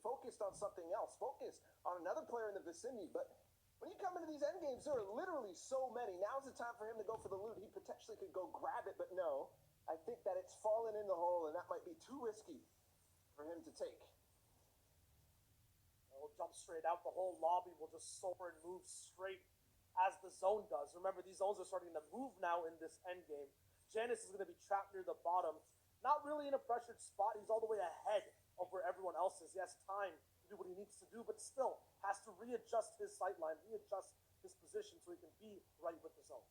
focused on something else, focused on another player in the vicinity. But when you come into these end games, there are literally so many. Now's the time for him to go for the loot. He potentially could go grab it, but no. I think that it's fallen in the hole, and that might be too risky for him to take. He'll jump straight out. The whole lobby will just soar and move straight as the zone does. Remember, these zones are starting to move now in this end game. Janus is going to be trapped near the bottom. Not really in a pressured spot. He's all the way ahead of where everyone else is. He has time to do what he needs to do, but still has to readjust his sightline, readjust his position so he can be right with the zone.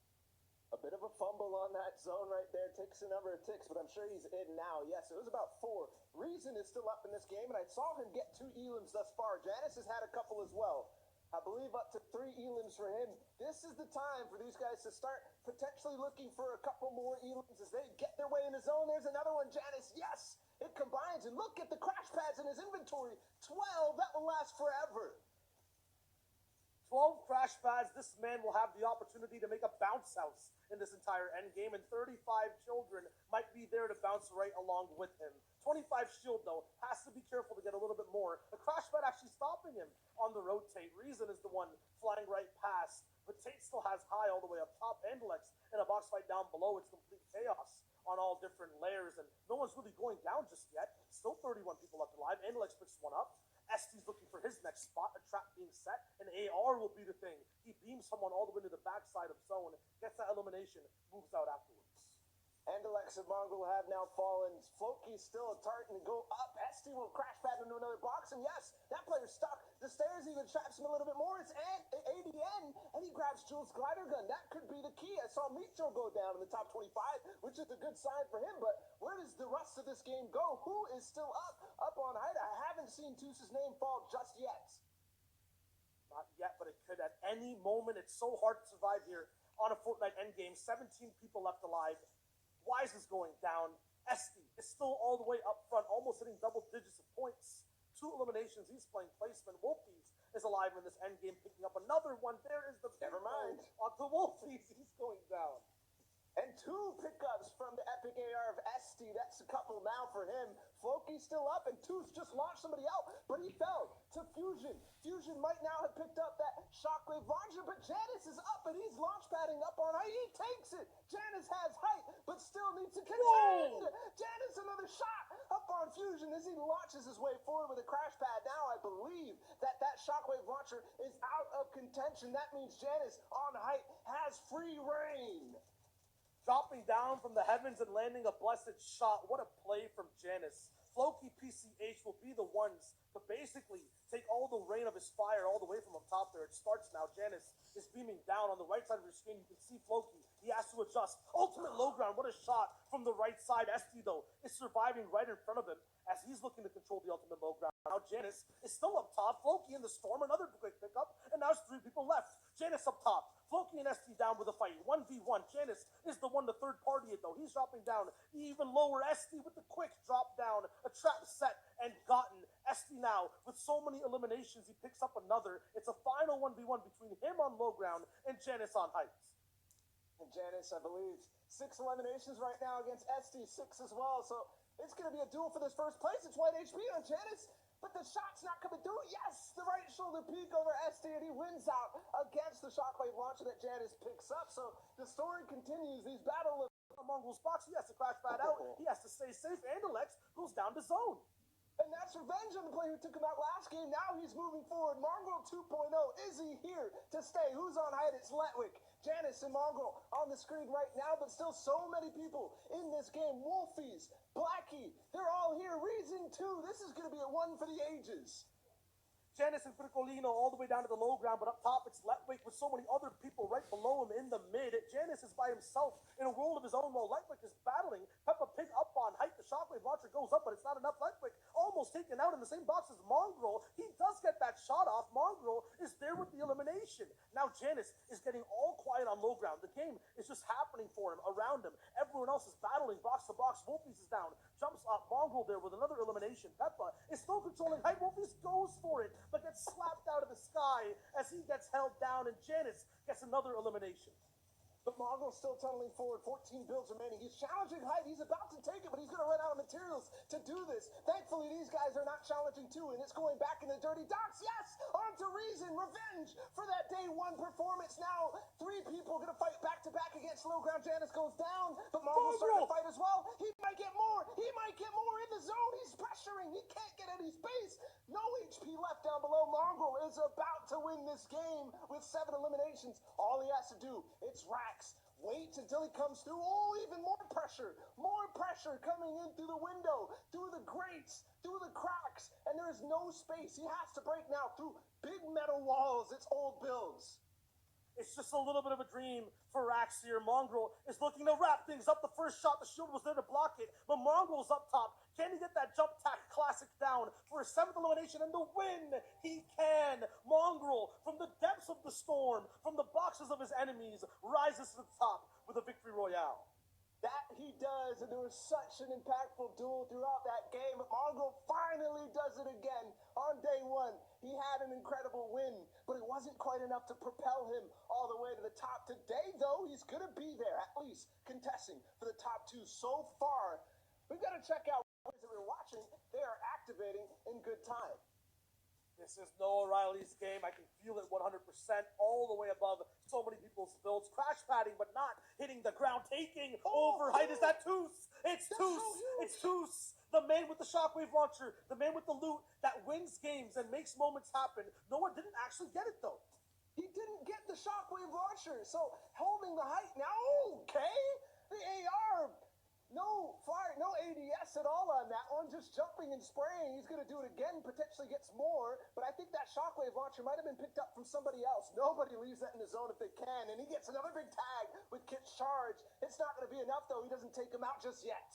A bit of a fumble on that zone right there. Takes a number of ticks, but I'm sure he's in now. Yes, it was about 4. Reason is still up in this game, and I saw him get 2 elims thus far. Janus has had a couple as well. I believe up to 3 elims for him. This is the time for these guys to start potentially looking for a couple more elims as they get their way in the zone. There's another one, Janus. Yes, it combines, and look at the crash pads in his inventory. 12, that will last forever. 12 crash pads. This man will have the opportunity to make a bounce house in this entire end game, and 35 children might be there to bounce right along with him. 25 shield, though, has to be careful to get a little bit more. The crash pad actually stopping him on the rotate. Reason is the one flying right past, but Tate still has high all the way up top. Andalex in a box fight down below. It's complete chaos on all different layers, and no one's really going down just yet. Still 31 people left alive. Andalex picks one up. ST's looking for his next spot, a trap being set, and AR will be the thing. He beams someone all the way to the backside of zone, gets that elimination, moves out afterwards. Andalex and Mongrel have now fallen. Floki's still a target and go up. ST will crash pad into another box, and yes, that player's stuck. The stairs even traps him a little bit more. It's ADN, and he grabs Jules' glider gun. That could be the key. I saw Mitchell go down in the top 25, which is a good sign for him, but where does the rest of this game go? Who is still up on height? I haven't seen Toose's name fall just yet. Not yet, but it could at any moment. It's so hard to survive here on a Fortnite endgame. 17 people left alive. Wise is going down. Esty is still all the way up front, almost hitting double digits of points. 2 eliminations. He's playing placement. Wolfies is alive in this endgame, picking up another one. There is the never mind. Onto Wolfies. He's going down. And 2 pickups from the epic AR of Esty. That's a couple now for him. Floki's still up, and Tooth just launched somebody out, but he fell to Fusion. Fusion might now have picked up that shockwave launcher, but Janus is up, and he's launch padding up on height. He takes it. Janus has height, but still needs to contend. Whoa. Janus, another shot up on Fusion as he launches his way forward with a crash pad. Now I believe that shockwave launcher is out of contention. That means Janus on height has free reign. Dropping down from the heavens and landing a blessed shot. What a play from Janus. Floki PCH will be the ones to basically take all the rain of his fire all the way from up top there. It starts now. Janus is beaming down on the right side of your screen. You can see Floki. He has to adjust. Ultimate low ground. What a shot from the right side. ST, though, is surviving right in front of him as he's looking to control the ultimate low ground. Now Janus is still up top. Floki in the storm. Another quick pickup. And now there's 3 people left. Janus up top. Floki and ST down with a fight. 1v1. Janus is the one to third party it, though. He's dropping down even lower. ST with the quick drop down. A trap set and gotten. ST now with so many eliminations. He picks up another. It's a final 1v1 between him on low ground and Janus on heights. And Janus, I believe, 6 eliminations right now against ST. 6 as well. So it's going to be a duel for this first place. It's white HP on Janus. But the shot's not coming through. Yes, the right shoulder peek over ST, and he wins out against the shockwave launcher that Janus picks up. So the story continues. These battle of Mongrel's box. He has to crash pad out. He has to stay safe. Andalex goes down to zone. And that's revenge on the player who took him out last game. Now he's moving forward. Mongrel 2.0. Is he here to stay? Who's on height? It's Letwick. Janus and Mongrel on the screen right now, but still so many people in this game. Wolfies, Blackie, they're all here. Reason 2. This is going to be a one for the ages. Janus and Fricolino all the way down to the low ground, but up top it's Letwick with so many other people right below him in the mid. Janus is by himself in a world of his own while Letwick is battling. Peppa Pig up on height. The shockwave launcher goes up, but it's not enough. Letwick almost taken out in the same box as Mongrel. He does get that shot off. Mongrel is there with the elimination. Now Janus is getting all quiet on low ground. The game is just happening for him, around him. Everyone else is battling box to box. Wolfies is down. Jumps up. Mongrel there with another elimination. Peppa is still controlling height. Wolfies goes for it, but gets slapped out of the sky as he gets held down, and Janus gets another elimination. But Mongrel's still tunneling forward, 14 builds remaining. He's challenging height. He's about to take it, but he's going to run out of materials to do this. Thankfully, these guys are not challenging too, and it's going back in the dirty docks. Yes! On to Reason. Revenge for that day one performance. Now, three people going to fight back-to-back against Low Ground. Janus goes down, but Mongrel's starting to fight as well. He might get more. He might get more in the zone. He's pressuring. He can't get any space. No HP left down below. Mongrel is about to win this game with 7 eliminations. All he has to do, it's Rax. Wait until he comes through. Oh, even more pressure. More pressure coming in through the window, through the grates, through the cracks. And there is no space. He has to break now through big metal walls. It's old builds. It's just a little bit of a dream for Rax here. Mongrel is looking to wrap things up. The first shot, the shield was there to block it, but Mongrel's up top. Can he get that jump tack classic down for a 7th elimination and the win? He can. Mongrel, from the depths of the storm, from the boxes of his enemies, rises to the top with a victory royale. That he does, and there was such an impactful duel throughout that game. But Mongrel finally does it again on day one. He had an incredible win, but it wasn't quite enough to propel him all the way to the top. Today, though, he's going to be there, at least contesting for the top 2 so far. We've got to check out what that we're watching. They are activating in good time. This is Noah Riley's game. I can feel it 100% all the way above so many people's builds. Crash padding, but not hitting the ground. Taking over height. Is that Toos? It's Toos. It's Toos. The man with the shockwave launcher. The man with the loot that wins games and makes moments happen. Noah didn't actually get it, though. He didn't get the shockwave launcher. So holding the height now. Okay. The AR. No fire, no ADS at all on that one. Just jumping and spraying. He's going to do it again, potentially gets more. But I think that shockwave launcher might have been picked up from somebody else. Nobody leaves that in the zone if they can. And he gets another big tag with Kit's charge. It's not going to be enough, though. He doesn't take him out just yet.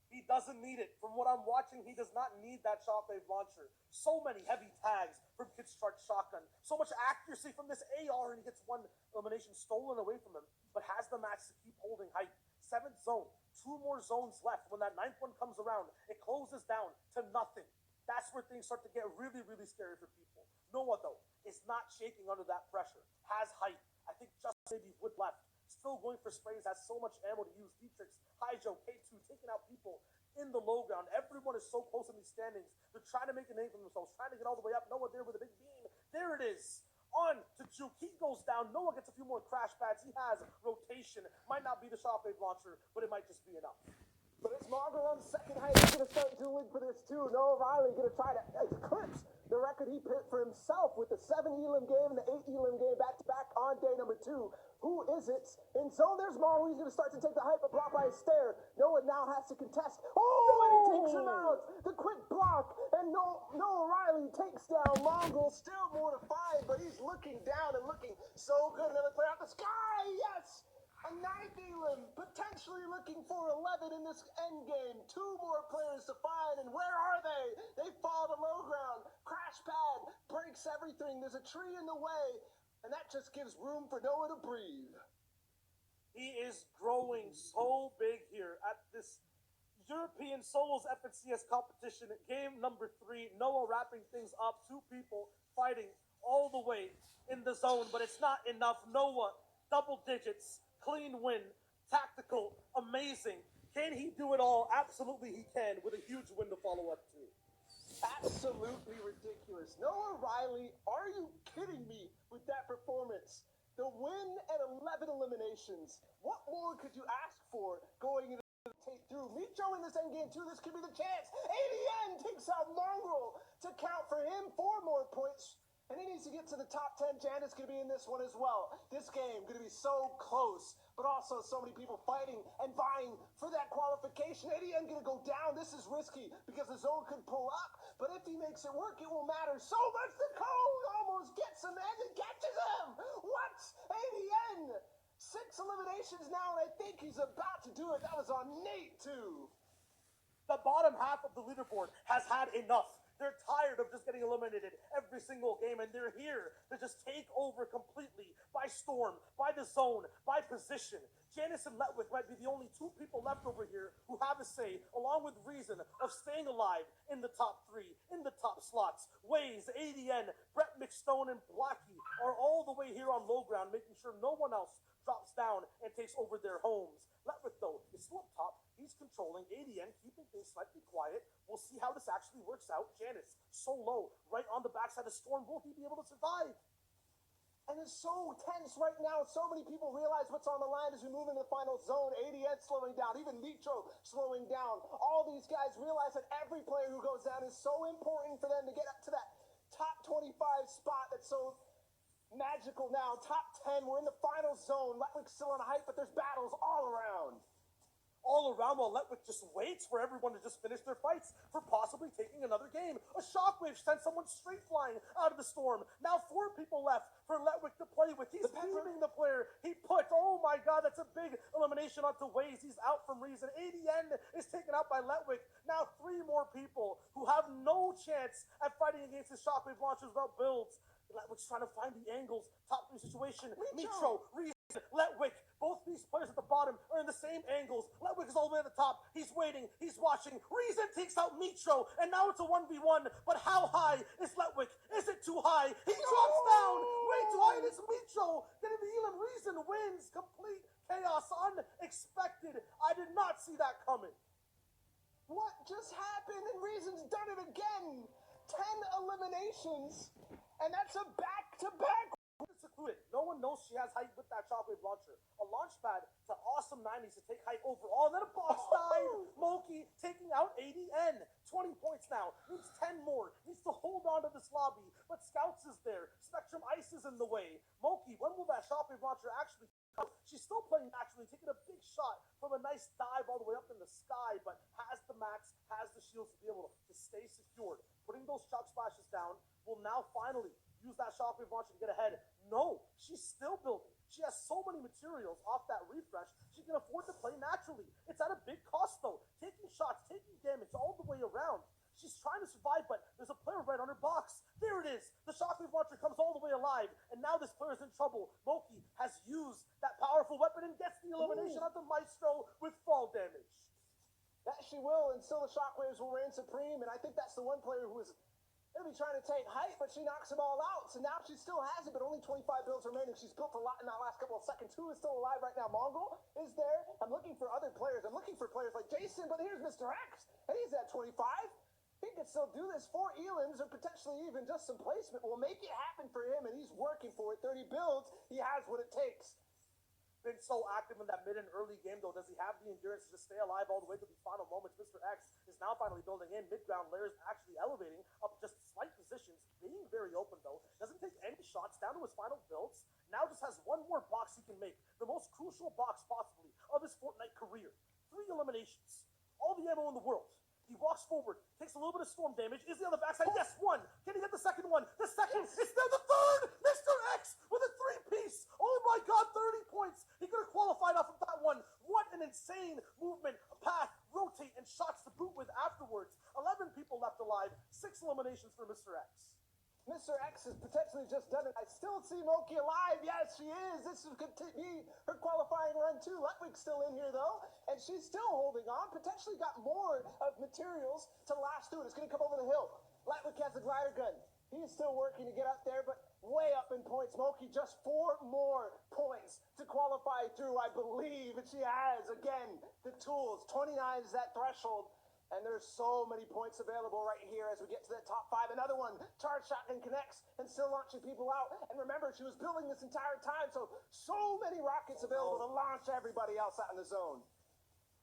He doesn't need it. From what I'm watching, he does not need that shockwave launcher. So many heavy tags from Kit's charge shotgun. So much accuracy from this AR, and he gets 1 elimination stolen away from him. But has the match to keep holding height. 7th zone. 2 more zones left. When that 9th one comes around, it closes down to nothing. That's where things start to get really, really scary for people. Noah, though, is not shaking under that pressure. Has height. I think just maybe wood left. Still going for sprays. Has so much ammo to use. Dietrich, Haijo, K2, taking out people in the low ground. Everyone is so close in these standings. They're trying to make a name for themselves. Trying to get all the way up. Noah there with a big beam. There it is. On to Juke. He goes down. Noah gets a few more crash pads. He has rotation. Might not be the shockwave launcher, but it might just be enough. But it's Mongrel on second height. He's going to start dueling for this too. Noah Riley going to try to eclipse the record he put for himself with the 7 Elim game and the 8 Elim game back-to-back on day number 2. Who is it? In zone, there's Mongrel. He's going to start to take the height, but blocked by a stare. Noah now has to contest. Oh, and he takes him out. The quick block, and Noah Riley takes down Mongrel. Still mortified, but he's looking down and looking so good. Another player out the sky. Yes. A 9th Elim, potentially looking for 11 in this end game. 2 more players to find, and where are they? They fall to low ground. Crash pad breaks everything. There's a tree in the way, and that just gives room for Noah to breathe. He is growing so big here at this European Solos FNCS competition. Game number 3, Noah wrapping things up. 2 people fighting all the way in the zone, but it's not enough. Noah, double digits. Clean win, tactical, amazing. Can he do it all? Absolutely he can, with a huge win to follow up to. Absolutely ridiculous. Noah Riley, are you kidding me with that performance? The win and 11 eliminations. What more could you ask for going into the tape through? Micho in this endgame too, this could be the chance. ADN takes out Mongrel to count for him 4 more points. And he needs to get to the top 10. Janus going to be in this one as well. This game going to be so close, but also so many people fighting and vying for that qualification. ADN going to go down. This is risky because the zone could pull up. But if he makes it work, it will matter so much. The cone almost gets him and it catches him. What? ADN. 6 eliminations now, and I think he's about to do it. That was on Nate, too. The bottom half of the leaderboard has had enough. They're tired of just getting eliminated every single game, and they're here to just take over completely by storm, by the zone, by position. Janus and Letwith might be the only 2 people left over here who have a say, along with reason, of staying alive in the top 3, in the top slots. Waze, ADN, Brett McStone, and Blackie are all the way here on low ground, making sure no one else drops down and takes over their homes. Letwick, though, is still up top. He's controlling ADN, keeping things slightly quiet. We'll see how this actually works out. Janus, so low, right on the backside of Storm. Will he be able to survive? And it's so tense right now. So many people realize what's on the line as we move into the final zone. ADN slowing down, even Nitro slowing down. All these guys realize that every player who goes down is so important for them to get up to that top 25 spot that's so magical now. Top 10, we're in the final zone. Letwick's still on hype, but there's battles all around. All around while Letwick just waits for everyone to just finish their fights for possibly taking another game. A shockwave sends someone straight flying out of the storm. Now 4 people left for Letwick to play with. He's beaming the player he put. Oh my god, that's a big elimination onto Waze. He's out from reason. ADN is taken out by Letwick. Now 3 more people who have no chance at fighting against the shockwave launchers without builds. Letwick's trying to find the angles. Top 3 situation. Nitro, Reason, Letwick. Both these players at the bottom are in the same angles. Letwick is all the way at the top. He's waiting. He's watching. Reason takes out Nitro, and now it's a 1v1. But how high is Letwick? Is it too high? He drops down. Way too high, and it's Nitro getting the Elam. Reason wins. Complete chaos. Unexpected. I did not see that coming. What just happened? And Reason's done it again. 10 eliminations, and that's a back-to-back. No one knows she has height with that shockwave launcher. A launch pad to awesome 90s to take height overall, and then a box dive. Moki taking out ADN. 20 points now. Needs 10 more. Needs to hold on to this lobby. But Scouts is there. Spectrum Ice is in the way. Moki, when will that shockwave launcher actually come? She's still playing naturally, taking a big shot from a nice dive all the way up in the sky, but has the max, has the shields to be able to stay secured. Putting those shock splashes down will now finally use that shockwave launcher to get ahead. No, she's still building. She has so many materials off that refresh, she can afford to play naturally. It's at a big cost, though. Taking shots, taking damage all the way around. She's trying to survive, but there's a player right on her box. There it is. The shockwave launcher comes all the way alive, and now this player's in trouble. Moki has used that powerful weapon and gets the elimination onto Maestro with fall damage. That she will, and still the shockwaves will reign supreme, and I think that's the one player who was going to be trying to take height, but she knocks them all out, so now she still has it, but only 25 builds remaining. She's built a lot in that last couple of seconds. Who is still alive right now? Mongol is there. I'm looking for other players. I'm looking for players like Jason, but here's Mr. X, and he's at 25. He could still do this. 4 Elims, or potentially even just some placement will make it happen for him, and he's working for it. 30 builds, he has what it takes. Been so active in that mid and early game, though. Does he have the endurance to just stay alive all the way to these final moments? Mr. X is now finally building in. Mid-ground layers actually elevating up just slight positions, being very open, though. Doesn't take any shots, down to his final builds. Now just has one more box he can make. The most crucial box, possibly, of his Fortnite career. 3 eliminations. All the ammo in the world. He walks forward, takes a little bit of storm damage. Is he on the backside? Yes, 1. Can he get the second one? The second. It's now the third. Mr. X with a 3-piece. Oh my god, 30 points. He could have qualified off of that one. What an insane movement, path, rotate, and shots to boot with afterwards. 11 people left alive. 6 eliminations for Mr. X. Mr. X has potentially just done it. I still see Moki alive. Yes, she is. This could be her qualifying run, too. Letwick's still in here, though, and she's still holding on. Potentially got more of materials to last through it. It's going to come over the hill. Letwick has the glider gun. He's still working to get up there, but way up in points. Moki just 4 more points to qualify through, I believe. And she has, again, the tools. 29 is that threshold. And there's so many points available right here as we get to that top 5. Another one, charge shotgun connects and still launching people out. And remember, she was building this entire time, so many rockets available to launch everybody else out in the zone.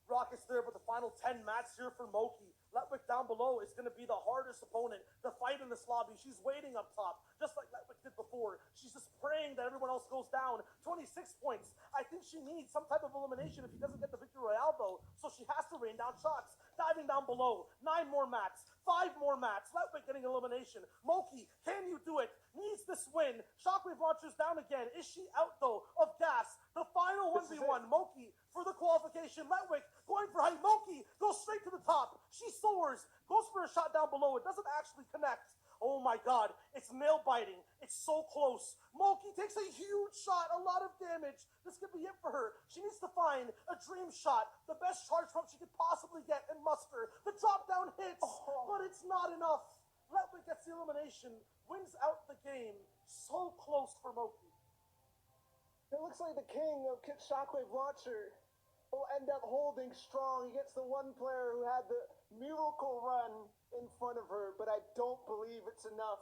Rockets there, but the final 10 mats here for Moki. Letwick down below is going to be the hardest opponent to fight in this lobby. She's waiting up top, just like Letwick did before. She's just praying that everyone else goes down. 26 points. I think she needs some type of elimination if she doesn't get the victory royale, though. So she has to rain down shots. Diving down below. 9 more mats. 5 more mats. Letwick getting elimination. Moki, can you do it? Needs this win. Shockwave launcher's down again. Is she out, though, of gas? The final 1v1. Moki for the qualification. Letwick going for height. Moki goes straight to the top. She soars. Goes for a shot down below. It doesn't actually connect. Oh my god. It's nail biting. It's so close. Moki takes a huge shot. A lot of damage. This could be it for her. She needs to find a dream shot. The best charge pump she could possibly get and muster. The drop down hits. But it's not enough. Letwick gets the elimination. Wins out the game. So close for Moki. It looks like the king of Kit Shockwave Launcher will end up holding strong against the one player who had the miracle run in front of her, but I don't believe it's enough.